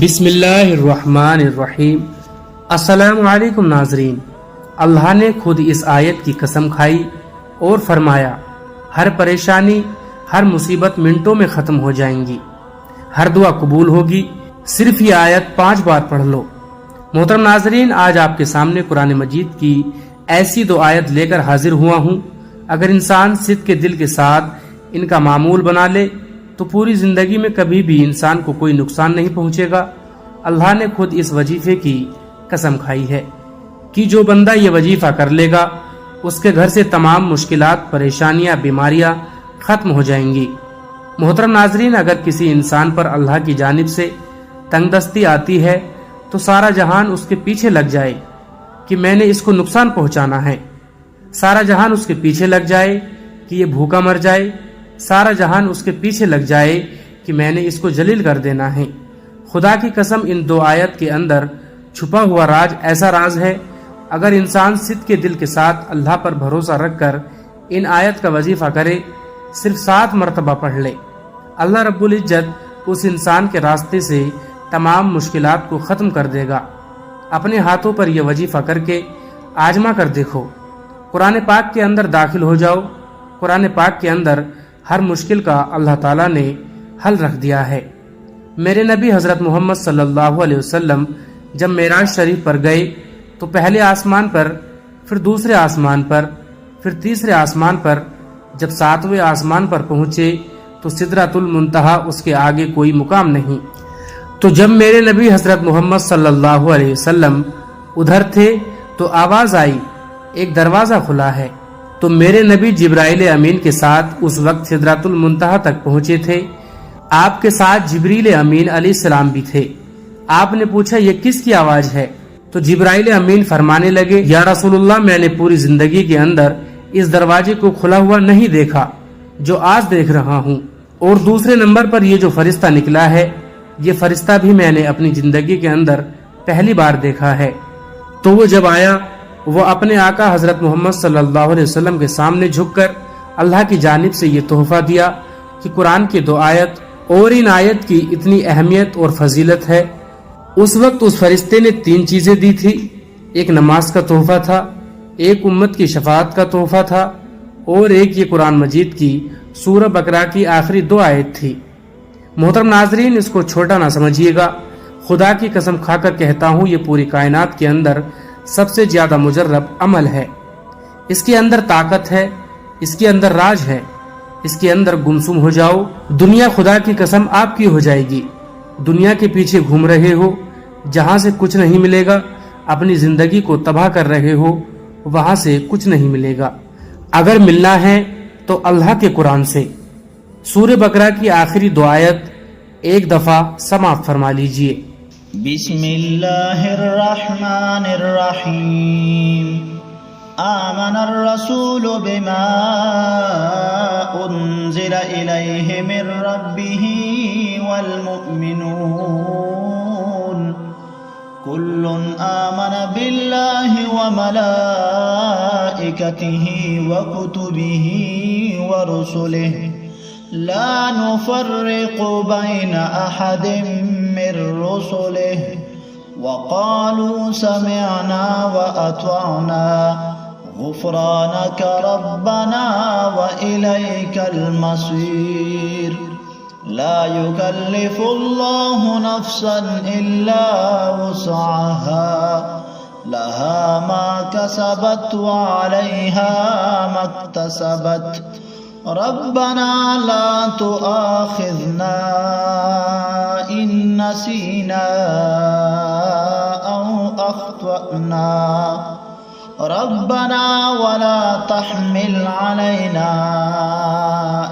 بسم اللہ الرحمن الرحیم۔ السلام علیکم ناظرین، اللہ نے خود اس آیت کی قسم کھائی اور فرمایا ہر پریشانی، ہر مصیبت منٹوں میں ختم ہو جائیں گی، ہر دعا قبول ہوگی، صرف یہ آیت 5 بار پڑھ لو۔ محترم ناظرین، آج آپ کے سامنے قرآن مجید کی ایسی 2 آیت لے کر حاضر ہوا ہوں۔ اگر انسان صدق کے دل کے ساتھ ان کا معمول بنا لے تو پوری زندگی میں کبھی بھی انسان کو کوئی نقصان نہیں پہنچے گا۔ اللہ نے خود اس وظیفے کی قسم کھائی ہے کہ جو بندہ یہ وظیفہ کر لے گا اس کے گھر سے تمام مشکلات، پریشانیاں، بیماریاں ختم ہو جائیں گی۔ محترم ناظرین، اگر کسی انسان پر اللہ کی جانب سے تنگ دستی آتی ہے تو سارا جہان اس کے پیچھے لگ جائے کہ میں نے اس کو نقصان پہنچانا ہے، سارا جہان اس کے پیچھے لگ جائے کہ یہ بھوکا مر جائے، سارا جہان اس کے پیچھے لگ جائے کہ میں نے اس کو ذلیل کر دینا ہے۔ خدا کی قسم، ان 2 آیت کے اندر چھپا ہوا راز ایسا راز ہے، اگر انسان صدق کے دل کے ساتھ اللہ پر بھروسہ رکھ کر ان آیت کا وظیفہ کرے، صرف 7 مرتبہ پڑھ لے، اللہ رب العزت اس انسان کے راستے سے تمام مشکلات کو ختم کر دے گا۔ اپنے ہاتھوں پر یہ وظیفہ کر کے آزما کر دیکھو۔ قرآن پاک کے اندر داخل ہو جاؤ۔ قرآن پاک کے اندر ہر مشکل کا اللہ تعالیٰ نے حل رکھ دیا ہے۔ میرے نبی حضرت محمد صلی اللہ علیہ وسلم جب معراج شریف پر گئے تو پہلے آسمان پر، پھر دوسرے آسمان پر، پھر تیسرے آسمان پر، جب 7ویں آسمان پر پہنچے تو سدرۃ المنتہا، اس کے آگے کوئی مقام نہیں۔ تو جب میرے نبی حضرت محمد صلی اللہ علیہ وسلم ادھر تھے تو آواز آئی ایک دروازہ کھلا ہے۔ تو میرے نبی جبرائیل امین کے ساتھ اس وقت سدرۃ المنتہا تک پہنچے تھے۔ آپ کے ساتھ جبریل امین علیہ السلام بھی تھے۔ آپ نے پوچھا یہ کس کی آواز ہے؟ تو جبرائیل امین فرمانے لگے یا رسول اللہ، میں نے پوری زندگی کے اندر اس دروازے کو کھلا ہوا نہیں دیکھا جو آج دیکھ رہا ہوں، اور دوسرے نمبر پر یہ جو فرشتہ نکلا ہے، یہ فرشتہ بھی میں نے اپنی زندگی کے اندر پہلی بار دیکھا ہے۔ تو وہ جب آیا، وہ اپنے آقا حضرت محمد صلی اللہ علیہ وسلم کے سامنے جھک کر اللہ کی جانب سے یہ تحفہ دیا کہ قرآن کی 2 آیت اور ان آیت کی اتنی اہمیت اور فضیلت ہے۔ اس وقت اس فرشتے نے 3 چیزیں دی تھی، ایک نماز کا تحفہ تھا، ایک امت کی شفاعت کا تحفہ تھا، اور ایک یہ قرآن مجید کی سورہ بقرہ کی آخری 2 آیت تھی۔ محترم ناظرین، اس کو چھوٹا نہ سمجھیے گا، خدا کی قسم کھا کر کہتا ہوں یہ پوری کائنات کے اندر سب سے زیادہ مجرب عمل ہے۔ اس کے اندر طاقت ہے، اس کے اندر راج ہے، اس کے اندر گمسم ہو جاؤ، دنیا خدا کی قسم آپ کی ہو جائے گی۔ دنیا کے پیچھے گھوم رہے ہو جہاں سے کچھ نہیں ملے گا، اپنی زندگی کو تباہ کر رہے ہو وہاں سے کچھ نہیں ملے گا۔ اگر ملنا ہے تو اللہ کے قرآن سے۔ سورہ بقرہ کی آخری 2 آیت ایک دفعہ سماعت فرما لیجئے۔ بسم اللہ الرحمن الرحیم۔ آمن الرسول بما انزل الیہ من ربہ والمؤمنون کل آمن باللہ وملائکتہ وکتبہ ورسلہ لا نفرق بین احد من رسلہ وقالوا سمعنا وأطعنا غفرانك ربنا وإليك المصير لا يكلف الله نفسا إلا وسعها لها ما كسبت وعليها ما اكتسبت ربنا لا تؤاخذنا إن نسينا أو أخطأنا ربنا ولا تحمل علينا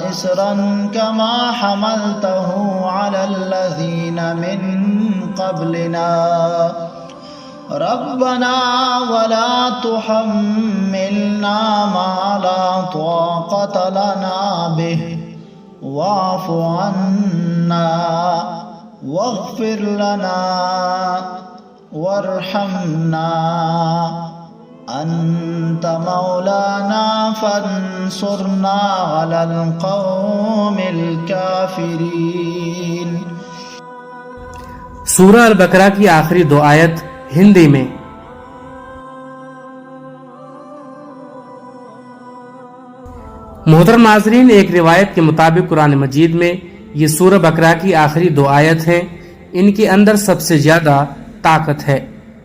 إصرا كما حملته على الذين من قبلنا ربنا ولا تحملنا ما لا طاقة لنا به واعف عنا واغفر لنا وارحمنا أنت مولانا فانصرنا على القوم الكافرين۔ سورہ البقرہ کی آخری 2 آیت ہندی میں۔ محترم ناظرین، ایک روایت کے مطابق قرآن مجید میں یہ سورہ بقرہ کی آخری 2 آیت ہیں، ان کے اندر سب سے زیادہ طاقت ہے۔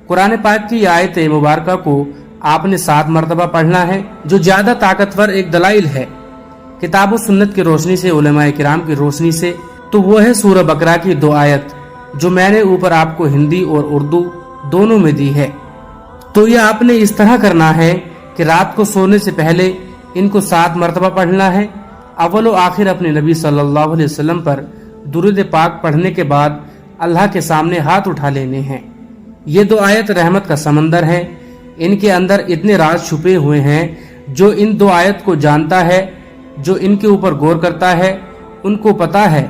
قرآن پاک کی آیت مبارکہ کو آپ نے 7 مرتبہ پڑھنا ہے، جو زیادہ طاقتور ایک دلائل ہے کتاب و سنت کی روشنی سے، علماء کرام کی روشنی سے، تو وہ ہے سورہ بقرہ کی 2 آیت جو میں نے اوپر آپ کو ہندی اور اردو دونوں میں دی ہے۔ تو یہ آپ نے اس طرح کرنا ہے کہ رات کو سونے سے پہلے ان کو 7 مرتبہ پڑھنا ہے۔ اول و آخر اپنے نبی صلی اللہ علیہ وسلم پر درود پاک پڑھنے کے بعد اللہ کے سامنے ہاتھ اٹھا لینے ہیں۔ یہ 2 آیت رحمت کا سمندر ہے، ان کے اندر اتنے راز چھپے ہوئے ہیں۔ جو ان 2 آیت کو جانتا ہے، جو ان کے اوپر غور کرتا ہے، ان کو پتا ہے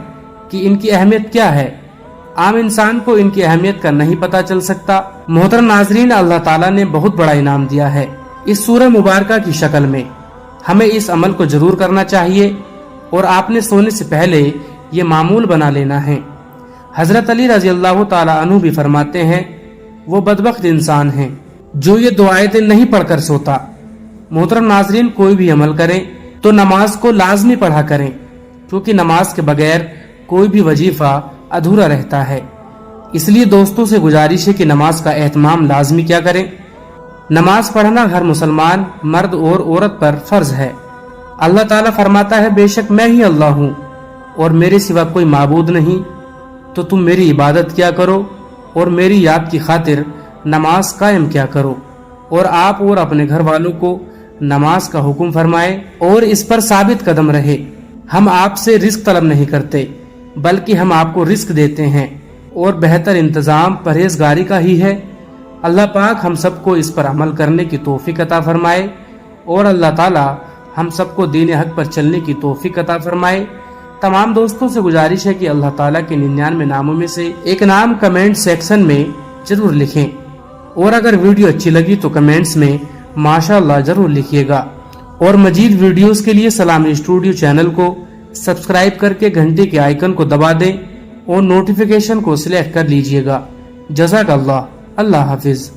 کہ ان کی اہمیت کیا ہے۔ عام انسان کو ان کی اہمیت کا نہیں پتا چل سکتا۔ محترم ناظرین، اللہ تعالیٰ نے بہت بڑا انعام دیا ہے اس سورہ مبارکہ کی شکل میں۔ ہمیں اس عمل کو ضرور کرنا چاہیے اور آپ نے سونے سے پہلے یہ معمول بنا لینا ہے۔ حضرت علی رضی اللہ تعالیٰ عنہ بھی فرماتے ہیں، وہ بدبخت انسان ہیں جو یہ 2 آیتیں نہیں پڑھ کر سوتا۔ محترم ناظرین، کوئی بھی عمل کریں تو نماز کو لازمی پڑھا کریں، کیونکہ نماز کے بغیر کوئی بھی وظیفہ ادھورا رہتا ہے۔ اس لیے دوستوں سے گزارش ہے کہ نماز کا اہتمام لازمی کیا کریں۔ نماز پڑھنا ہر مسلمان مرد اور عورت پر فرض ہے۔ اللہ تعالیٰ فرماتا ہے، بے شک میں ہی اللہ ہوں اور میرے سوا کوئی معبود نہیں، تو تم میری عبادت کیا کرو اور میری یاد کی خاطر نماز قائم کیا کرو، اور آپ اور اپنے گھر والوں کو نماز کا حکم فرمائے اور اس پر ثابت قدم رہے۔ ہم آپ سے رزق طلب نہیں کرتے، بلکہ ہم آپ کو رزق دیتے ہیں، اور بہتر انتظام پرہیزگاری کا ہی ہے۔ اللہ پاک ہم سب کو اس پر عمل کرنے کی توفیق عطا فرمائے، اور اللہ تعالی ہم سب کو دین حق پر چلنے کی توفیق عطا فرمائے۔ تمام دوستوں سے گزارش ہے کہ اللہ تعالیٰ کے 99 ناموں میں سے ایک نام کمنٹ سیکشن میں ضرور لکھیں، اور اگر ویڈیو اچھی لگی تو کمنٹس میں ماشاءاللہ ضرور لکھیے گا، اور مزید ویڈیوز کے لیے سلامی اسٹوڈیو چینل کو سبسکرائب کر کے گھنٹی کے آئیکن کو دبا دیں اور نوٹیفیکیشن کو سلیکٹ کر لیجئے گا۔ جزاک اللہ، اللہ حافظ۔